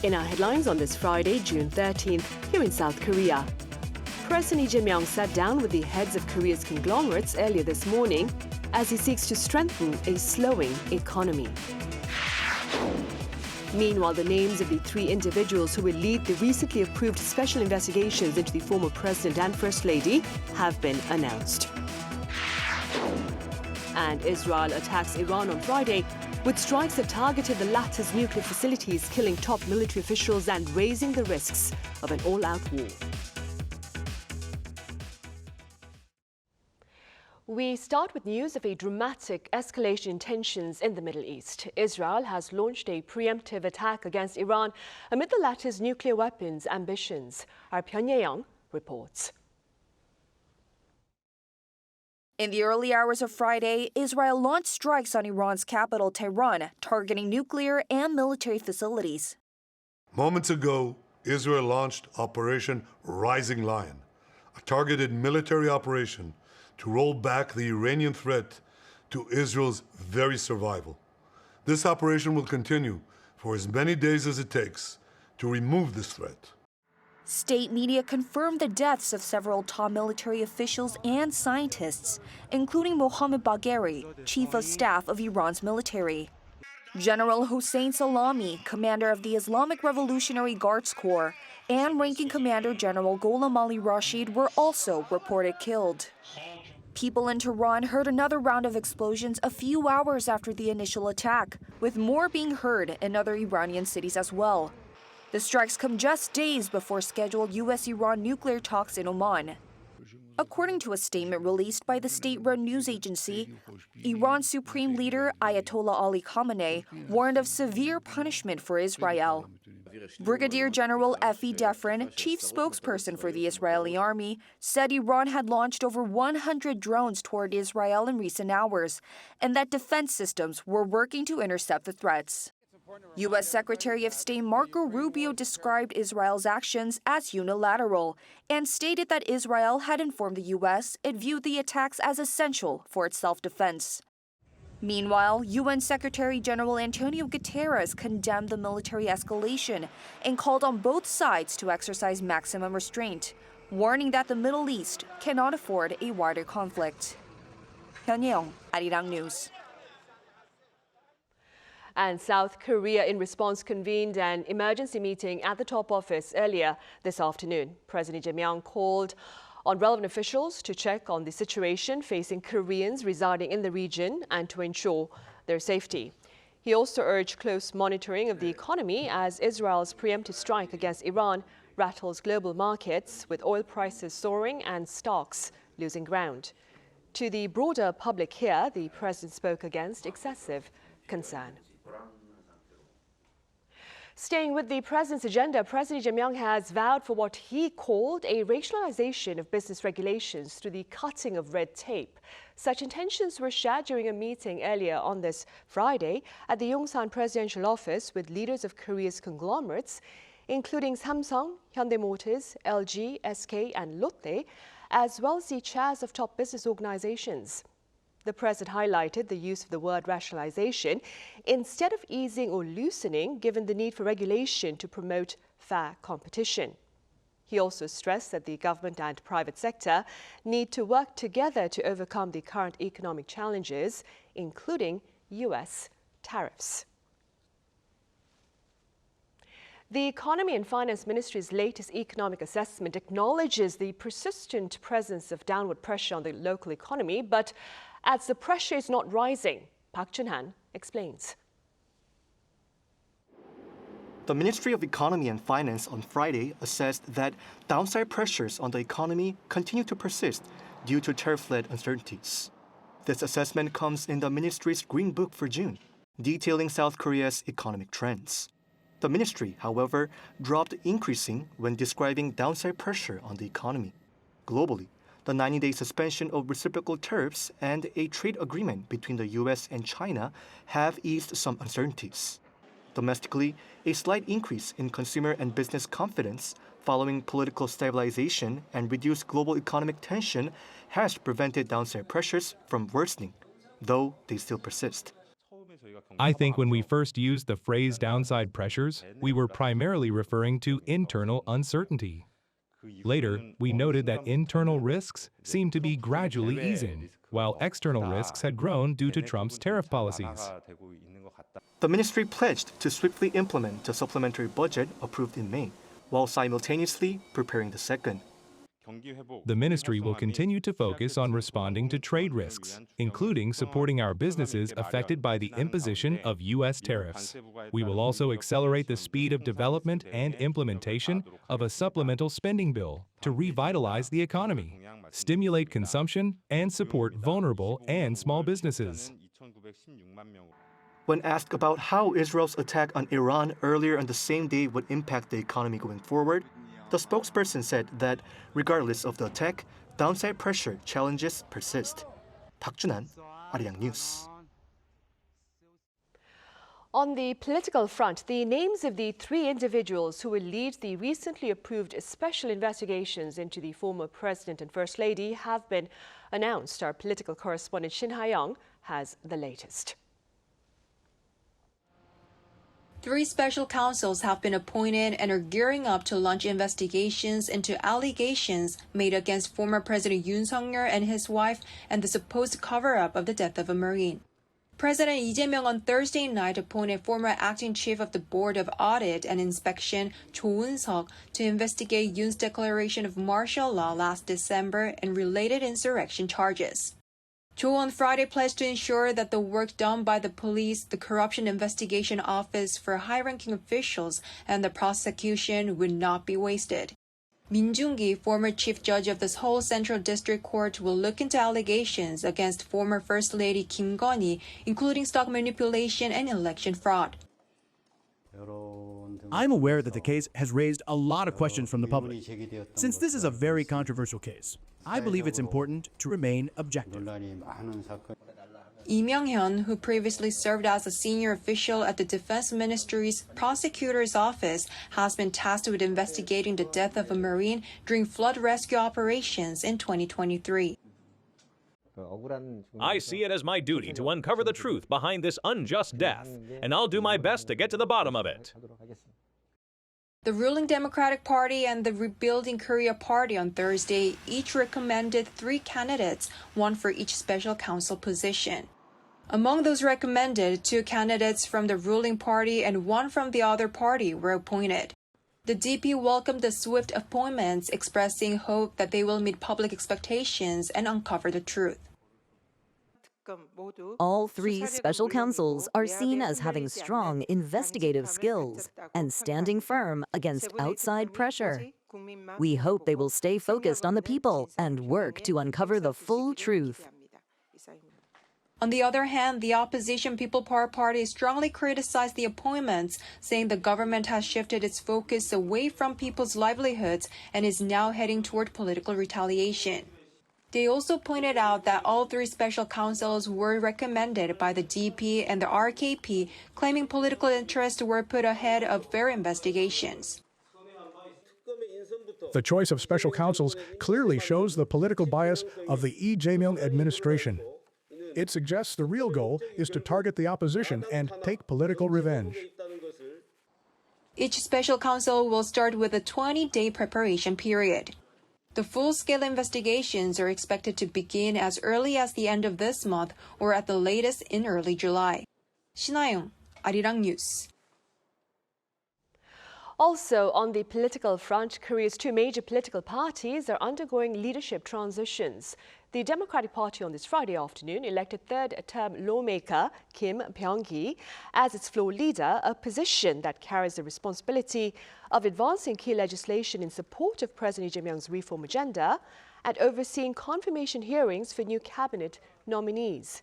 In our headlines on this Friday, June 13th, here in South Korea. President Lee Jae-myung sat down with the heads of Korea's conglomerates earlier this morning as he seeks to strengthen a slowing economy. Meanwhile, the names of the three individuals who will lead the recently approved special investigations into the former president and first lady have been announced. And Israel attacks Iran on Friday with strikes that targeted the latter's nuclear facilities, killing top military officials and raising the risks of an all-out war. We start with news of a dramatic escalation in tensions in the Middle East. Israel has launched a preemptive attack against Iran amid the latter's nuclear weapons ambitions. Our Pyongyang reports. In the early hours of Friday, Israel launched strikes on Iran's capital, Tehran, targeting nuclear and military facilities. Moments ago, Israel launched Operation Rising Lion, a targeted military operation to roll back the Iranian threat to Israel's very survival. This operation will continue for as many days as it takes to remove this threat. State media confirmed the deaths of several top military officials and scientists, including Mohammad Bagheri, chief of staff of Iran's military. General Hossein Salami, commander of the Islamic Revolutionary Guards Corps, and ranking commander General Gholam Ali Rashid were also reported killed. People in Tehran heard another round of explosions a few hours after the initial attack, with more being heard in other Iranian cities as well. The strikes come just days before scheduled U.S.-Iran nuclear talks in Oman. According to a statement released by the state-run news agency, Iran's supreme leader Ayatollah Ali Khamenei warned of severe punishment for Israel. Brigadier General Efi Defrin, chief spokesperson for the Israeli army, said Iran had launched over 100 drones toward Israel in recent hours, and that defense systems were working to intercept the threats. U.S. Secretary of State Marco Rubio described Israel's actions as unilateral and stated that Israel had informed the U.S. it viewed the attacks as essential for its self-defense. Meanwhile, UN Secretary General Antonio Guterres condemned the military escalation and called on both sides to exercise maximum restraint, warning that the Middle East cannot afford a wider conflict. Pyongyang, Arirang News. And South Korea, in response, convened an emergency meeting at the top office earlier this afternoon. President Jae-myung called on relevant officials to check on the situation facing Koreans residing in the region and to ensure their safety. He also urged close monitoring of the economy as Israel's preemptive strike against Iran rattles global markets, with oil prices soaring and stocks losing ground. To the broader public here, the president spoke against excessive concern. Staying with the president's agenda, President Jae-myung has vowed for what he called a racialization of business regulations through the cutting of red tape. Such intentions were shared during a meeting earlier on this Friday at the Yongsan presidential office with leaders of Korea's conglomerates, including Samsung, Hyundai Motors, LG, SK, and Lotte, as well as the chairs of top business organizations. The president highlighted the use of the word racialization instead of easing or loosening, given the need for regulation to promote fair competition. He also stressed that the government and private sector need to work together to overcome the current economic challenges, including U.S. tariffs. The Economy and Finance Ministry's latest economic assessment acknowledges the persistent presence of downward pressure on the local economy, but adds the pressure is not rising. Park Chun-han explains. The Ministry of Economy and Finance on Friday assessed that downside pressures on the economy continue to persist due to tariff-led uncertainties. This assessment comes in the ministry's Green Book for June, detailing South Korea's economic trends. The ministry, however, dropped increasing when describing downside pressure on the economy. Globally, the 90-day suspension of reciprocal tariffs and a trade agreement between the U.S. and China have eased some uncertainties. Domestically, a slight increase in consumer and business confidence following political stabilization and reduced global economic tension has prevented downside pressures from worsening, though they still persist. I think when we first used the phrase downside pressures, we were primarily referring to internal uncertainty. Later, we noted that internal risks seemed to be gradually easing, while external risks had grown due to Trump's tariff policies. The ministry pledged to swiftly implement a supplementary budget approved in May, while simultaneously preparing the second. The ministry will continue to focus on responding to trade risks, including supporting our businesses affected by the imposition of U.S. tariffs. We will also accelerate the speed of development and implementation of a supplemental spending bill to revitalize the economy, stimulate consumption, and support vulnerable and small businesses. When asked about how Israel's attack on Iran earlier on the same day would impact the economy going forward, the spokesperson said that regardless of the attack, downside pressure challenges persist. Park Junan, Arirang News. On the political front, the names of the 3 individuals who will lead the recently approved special investigations into the former president and first lady have been announced. Our political correspondent Shin Ha-young has the latest. 3 special counsels have been appointed and are gearing up to launch investigations into allegations made against former President Yoon Suk-yeol and his wife and the supposed cover-up of the death of a Marine. President Lee Jae-myung on Thursday night appointed former acting chief of the Board of Audit and Inspection, Cho Un-suk, to investigate Yoon's declaration of martial law last December and related insurrection charges. Cho on Friday pledged to ensure that the work done by the police, the Corruption Investigation Office for high-ranking officials, and the prosecution would not be wasted. Kim Byung-kee, former chief judge of the Seoul Central District Court, will look into allegations against former First Lady Kim Gun-hee, including stock manipulation and election fraud. I'm aware that the case has raised a lot of questions from the public. Since this is a very controversial case, I believe it's important to remain objective. Lee Myung-hyun, who previously served as a senior official at the Defense Ministry's prosecutor's office, has been tasked with investigating the death of a Marine during flood rescue operations in 2023. I see it as my duty to uncover the truth behind this unjust death, and I'll do my best to get to the bottom of it. The ruling Democratic Party and the Rebuilding Korea Party on Thursday each recommended 3 candidates, 1 for each special counsel position. Among those recommended, 2 candidates from the ruling party and 1 from the other party were appointed. The DP welcomed the swift appointments, expressing hope that they will meet public expectations and uncover the truth. All 3 special counsels are seen as having strong investigative skills and standing firm against outside pressure. We hope they will stay focused on the people and work to uncover the full truth. On the other hand, the opposition People Power Party strongly criticized the appointments, saying the government has shifted its focus away from people's livelihoods and is now heading toward political retaliation. They also pointed out that all 3 special counsels were recommended by the DP and the RKP, claiming political interests were put ahead of fair investigations. The choice of special counsels clearly shows the political bias of the Lee Jae-myung administration. It suggests the real goal is to target the opposition and take political revenge. Each special counsel will start with a 20-day preparation period. The full-scale investigations are expected to begin as early as the end of this month or at the latest in early July. Shin Ha-young, Arirang News. Also, on the political front, Korea's 2 major political parties are undergoing leadership transitions. The Democratic Party on this Friday afternoon elected third-term lawmaker Kim Byung-kee as its floor leader, a position that carries the responsibility of advancing key legislation in support of President Lee Jae-myung's reform agenda and overseeing confirmation hearings for new cabinet nominees.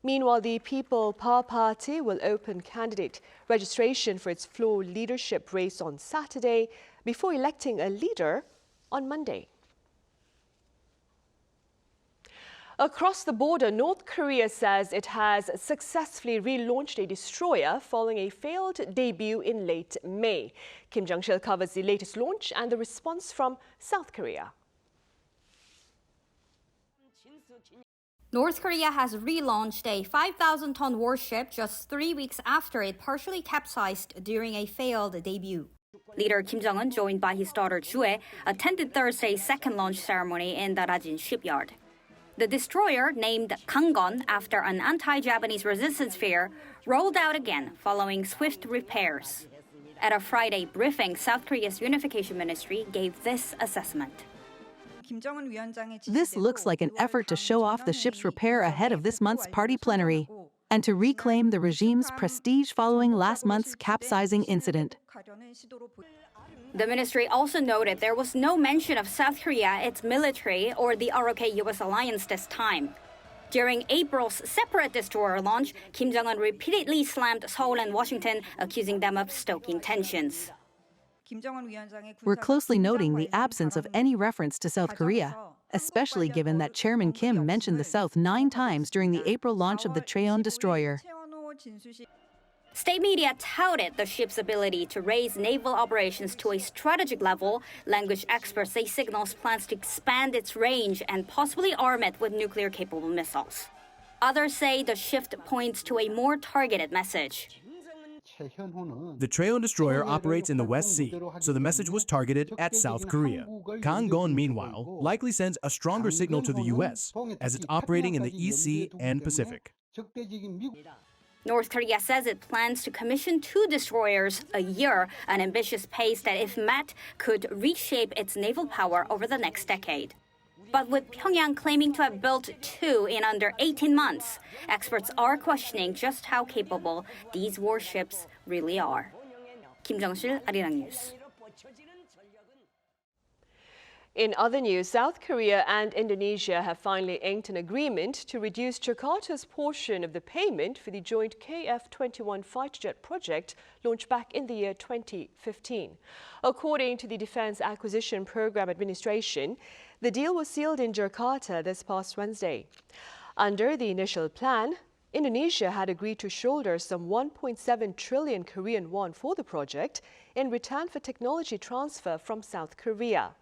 Meanwhile, the People Power Party will open candidate registration for its floor leadership race on Saturday before electing a leader on Monday. Across the border, North Korea says it has successfully relaunched a destroyer following a failed debut in late May. Kim Jung-sil covers the latest launch and the response from South Korea. North Korea has relaunched a 5,000-ton warship just 3 weeks after it partially capsized during a failed debut. Leader Kim Jong-un, joined by his daughter Jue, attended Thursday's second launch ceremony in the Rajin shipyard. The destroyer, named Kanggon after an anti-Japanese resistance fear, rolled out again following swift repairs. At a Friday briefing, South Korea's unification ministry gave this assessment. This looks like an effort to show off the ship's repair ahead of this month's party plenary and to reclaim the regime's prestige following last month's capsizing incident. The ministry also noted there was no mention of South Korea, its military, or the ROK-US alliance this time. During April's separate destroyer launch, Kim Jong-un repeatedly slammed Seoul and Washington, accusing them of stoking tensions. We're closely noting the absence of any reference to South Korea, especially given that Chairman Kim mentioned the South 9 times during the April launch of the Cheon destroyer. State media touted the ship's ability to raise naval operations to a strategic level. Language experts say signals plans to expand its range and possibly arm it with nuclear-capable missiles. Others say the shift points to a more targeted message. The Cheon destroyer operates in the West Sea, so the message was targeted at South Korea. Kanggon, meanwhile, likely sends a stronger signal to the U.S., as it's operating in the East Sea and Pacific. North Korea says it plans to commission 2 destroyers a year, an ambitious pace that, if met, could reshape its naval power over the next decade. But with Pyongyang claiming to have built 2 in under 18 months, experts are questioning just how capable these warships really are. Kim Jung-sil, Arirang News. In other news, South Korea and Indonesia have finally inked an agreement to reduce Jakarta's portion of the payment for the joint KF-21 fighter jet project launched back in the year 2015. According to the Defense Acquisition Program Administration, the deal was sealed in Jakarta this past Wednesday. Under the initial plan, Indonesia had agreed to shoulder some 1.7 trillion Korean won for the project in return for technology transfer from South Korea.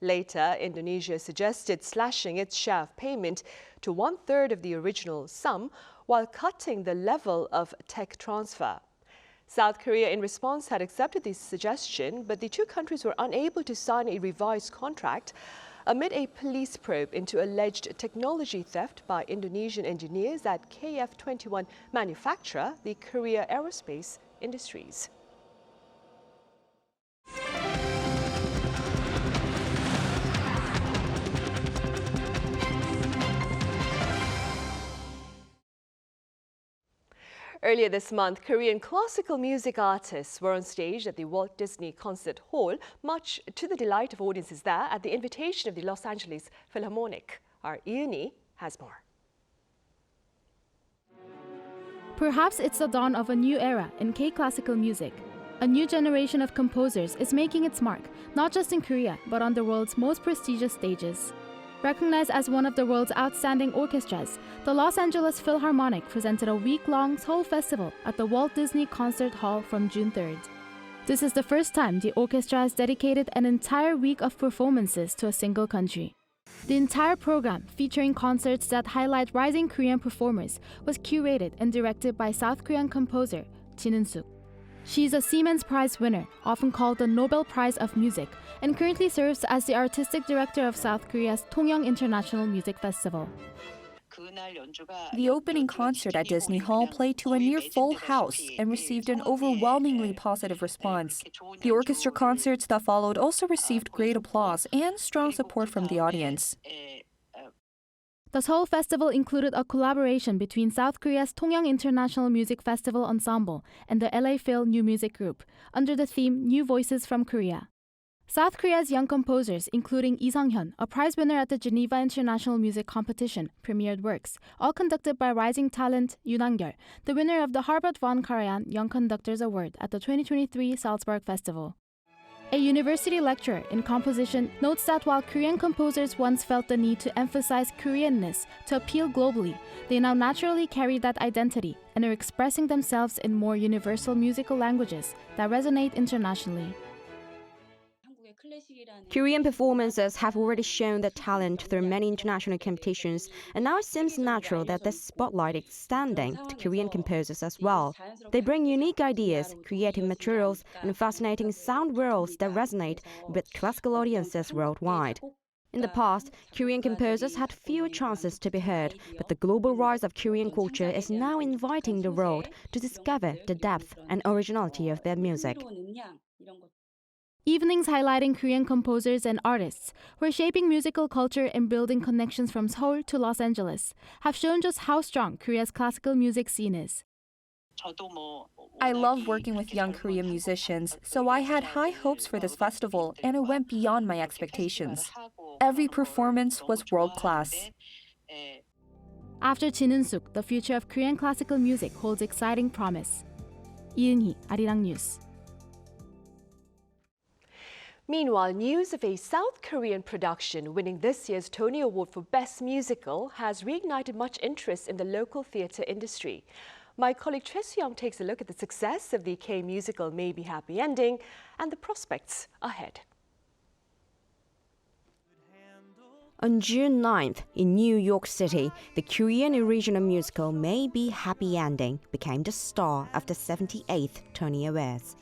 Later, Indonesia suggested slashing its share of payment to 1/3 of the original sum while cutting the level of tech transfer. South Korea, in response, had accepted this suggestion, but the 2 countries were unable to sign a revised contract amid a police probe into alleged technology theft by Indonesian engineers at KF-21 manufacturer, the Korea Aerospace Industries. Earlier this month, Korean classical music artists were on stage at the Walt Disney Concert Hall, much to the delight of audiences there at the invitation of the Los Angeles Philharmonic. Our Iuni has more. Perhaps it's the dawn of a new era in K-classical music. A new generation of composers is making its mark, not just in Korea, but on the world's most prestigious stages. Recognized as one of the world's outstanding orchestras, the Los Angeles Philharmonic presented a week-long Seoul festival at the Walt Disney Concert Hall from June 3rd. This is the first time the orchestra has dedicated an entire week of performances to a single country. The entire program, featuring concerts that highlight rising Korean performers, was curated and directed by South Korean composer Chin Un-suk. She's a Siemens Prize winner, often called the Nobel Prize of Music, and currently serves as the artistic director of South Korea's Tongyang International Music Festival. The opening concert at Disney Hall played to a near full house and received an overwhelmingly positive response. The orchestra concerts that followed also received great applause and strong support from the audience. The Seoul Festival included a collaboration between South Korea's Tongyang International Music Festival Ensemble and the LA Phil New Music Group, under the theme New Voices from Korea. South Korea's young composers, including Lee Sung-hyun, a prize winner at the Geneva International Music Competition, premiered works, all conducted by rising talent Yoon Han-gyul, the winner of the Harvard von Karajan Young Conductors Award at the 2023 Salzburg Festival. A university lecturer in composition notes that while Korean composers once felt the need to emphasize Koreanness to appeal globally, they now naturally carry that identity and are expressing themselves in more universal musical languages that resonate internationally. Korean performances have already shown their talent through many international competitions, and now it seems natural that the spotlight is extending to Korean composers as well. They bring unique ideas, creative materials, and fascinating sound worlds that resonate with classical audiences worldwide. In the past, Korean composers had fewer chances to be heard, but the global rise of Korean culture is now inviting the world to discover the depth and originality of their music. Evenings highlighting Korean composers and artists who are shaping musical culture and building connections from Seoul to Los Angeles have shown just how strong Korea's classical music scene is. I love working with young Korean musicians, so I had high hopes for this festival, and it went beyond my expectations. Every performance was world-class. After Chin Un-suk, the future of Korean classical music holds exciting promise. Lee Eun-hee, Arirang News. Meanwhile, news of a South Korean production winning this year's Tony Award for Best Musical has reignited much interest in the local theatre industry. My colleague Choi Soo-young takes a look at the success of the K-musical Maybe Happy Ending and the prospects ahead. On June 9th, in New York City, the Korean original musical Maybe Happy Ending became the star of the 78th Tony Awards.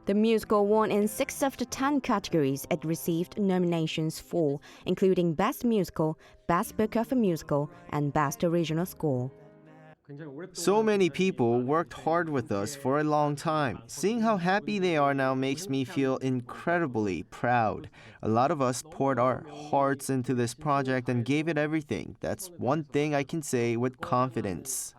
The musical won in 6 of the 10 categories it received nominations for, including Best Musical, Best Book of a Musical, and Best Original Score. So many people worked hard with us for a long time. Seeing how happy they are now makes me feel incredibly proud. A lot of us poured our hearts into this project and gave it everything. That's one thing I can say with confidence.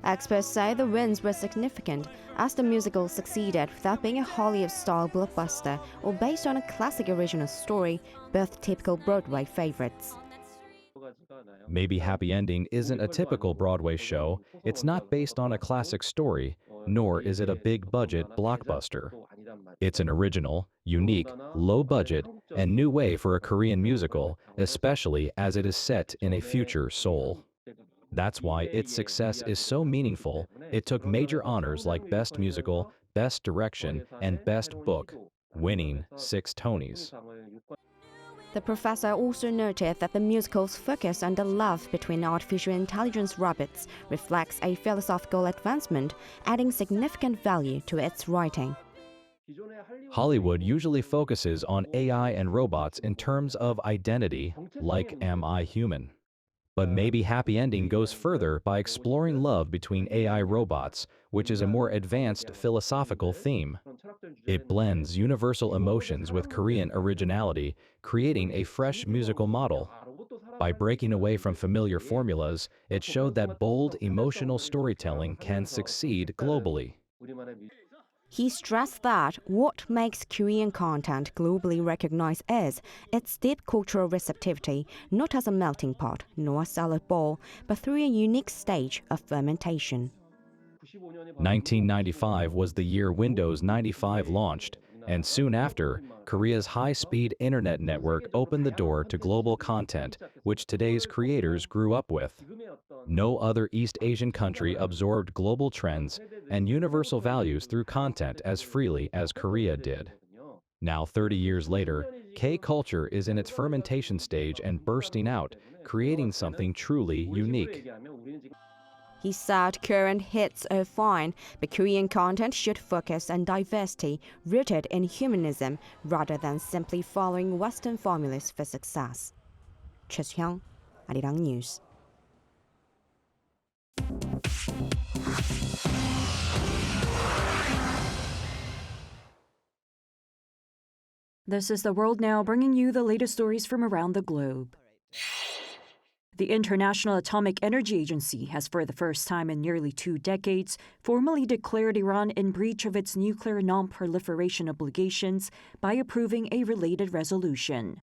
Experts say the wins were significant, as the musical succeeded without being a Hollywood-style blockbuster or based on a classic original story, both typical Broadway favorites. Maybe Happy Ending isn't a typical Broadway show. It's not based on a classic story, nor is it a big-budget blockbuster. It's an original, unique, low-budget, and new way for a Korean musical, especially as it is set in a future Seoul. That's why its success is so meaningful. It took major honors like Best Musical, Best Direction, and Best Book, winning 6 Tonys. The professor also noted that the musical's focus on the love between artificial intelligence robots reflects a philosophical advancement, adding significant value to its writing. Hollywood usually focuses on AI and robots in terms of identity, like Am I Human? But Maybe Happy Ending goes further by exploring love between AI robots, which is a more advanced philosophical theme. It blends universal emotions with Korean originality, creating a fresh musical model. By breaking away from familiar formulas, it showed that bold, emotional storytelling can succeed globally. He stressed that what makes Korean content globally recognized is its deep cultural receptivity, not as a melting pot nor a salad bowl, but through a unique stage of fermentation. 1995 was the year Windows 95 launched, and soon after, Korea's high-speed internet network opened the door to global content, which today's creators grew up with. No other East Asian country absorbed global trends and universal values through content as freely as Korea did. Now, 30 years later, K-culture is in its fermentation stage and bursting out, creating something truly unique. He said current hits are fine, but Korean content should focus on diversity rooted in humanism rather than simply following Western formulas for success. Choi Soo-young, Arirang News. This is The World Now, bringing you the latest stories from around the globe. The International Atomic Energy Agency has, for the first time in nearly 2 decades, formally declared Iran in breach of its nuclear non-proliferation obligations by approving a related resolution.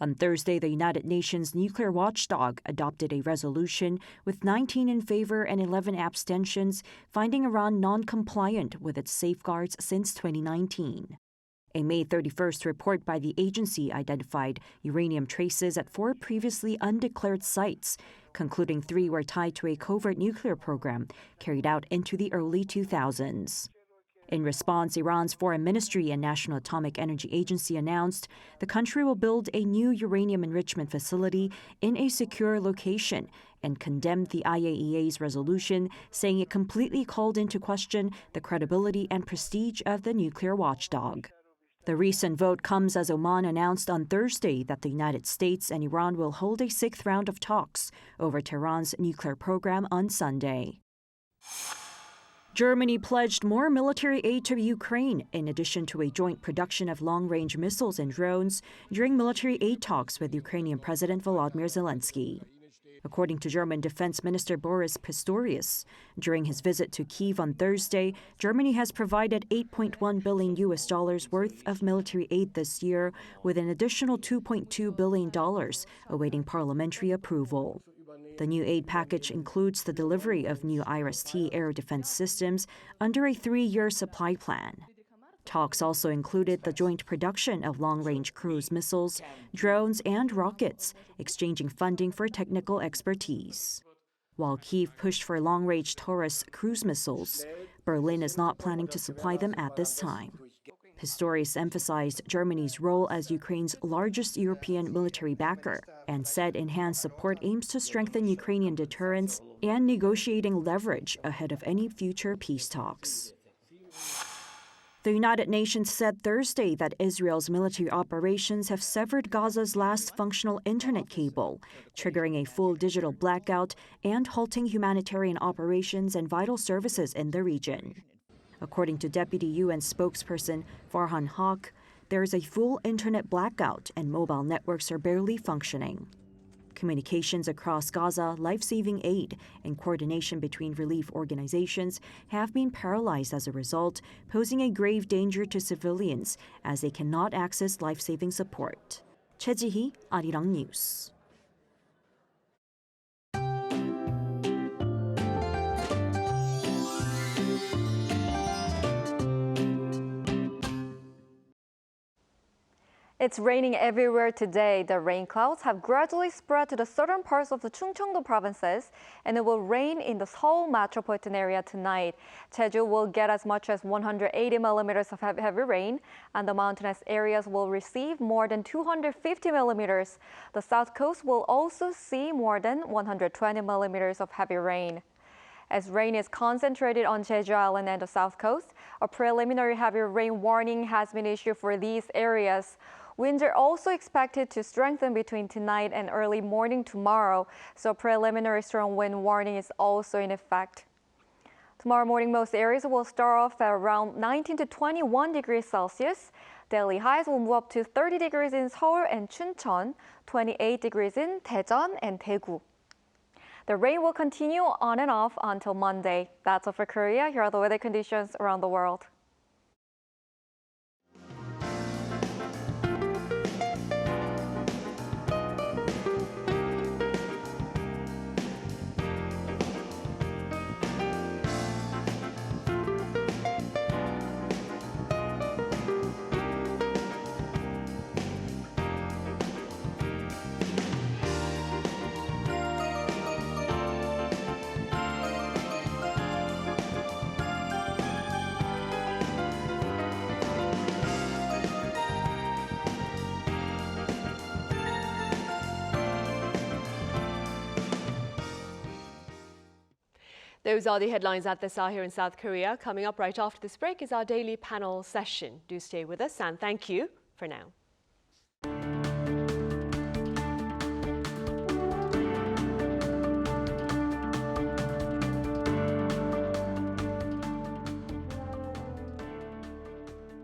On Thursday, the United Nations nuclear watchdog adopted a resolution with 19 in favor and 11 abstentions, finding Iran non-compliant with its safeguards since 2019. A May 31st report by the agency identified uranium traces at 4 previously undeclared sites, concluding 3 were tied to a covert nuclear program carried out into the early 2000s. In response, Iran's Foreign Ministry and National Atomic Energy Agency announced the country will build a new uranium enrichment facility in a secure location and condemned the IAEA's resolution, saying it completely called into question the credibility and prestige of the nuclear watchdog. The recent vote comes as Oman announced on Thursday that the United States and Iran will hold a sixth round of talks over Tehran's nuclear program on Sunday. Germany pledged more military aid to Ukraine, in addition to a joint production of long-range missiles and drones during military aid talks with Ukrainian President Volodymyr Zelensky. According to German Defense Minister Boris Pistorius, during his visit to Kyiv on Thursday, Germany has provided $8.1 billion worth of military aid this year, with an additional $2.2 billion awaiting parliamentary approval. The new aid package includes the delivery of new IRIS-T air defense systems under a 3-year supply plan. Talks also included the joint production of long-range cruise missiles, drones, and rockets, exchanging funding for technical expertise. While Kyiv pushed for long-range Taurus cruise missiles, Berlin is not planning to supply them at this time. Pistorius emphasized Germany's role as Ukraine's largest European military backer and said enhanced support aims to strengthen Ukrainian deterrence and negotiating leverage ahead of any future peace talks. The United Nations said Thursday that Israel's military operations have severed Gaza's last functional internet cable, triggering a full digital blackout and halting humanitarian operations and vital services in the region. According to Deputy UN spokesperson Farhan Haq, there is a full internet blackout and mobile networks are barely functioning. Communications across Gaza, life-saving aid, and coordination between relief organizations have been paralyzed as a result, posing a grave danger to civilians as they cannot access life-saving support. Choi Ji-hee, Arirang News. It's raining everywhere today. The rain clouds have gradually spread to the southern parts of the Chungcheongdo provinces, and it will rain in the Seoul metropolitan area tonight. Jeju will get as much as 180 millimeters of heavy rain, and the mountainous areas will receive more than 250 millimeters. The south coast will also see more than 120 millimeters of heavy rain. As rain is concentrated on Jeju Island and the south coast, a preliminary heavy rain warning has been issued for these areas. Winds are also expected to strengthen between tonight and early morning tomorrow, so preliminary strong wind warning is also in effect. Tomorrow morning, most areas will start off at around 19 to 21 degrees Celsius. Daily highs will move up to 30 degrees in Seoul and Chuncheon, 28 degrees in Daejeon and Daegu. The rain will continue on and off until Monday. That's all for Korea. Here are the weather conditions around the world. Those are the headlines at this hour here in South Korea. Coming up right after this break is our daily panel session. Do stay with us and thank you for now.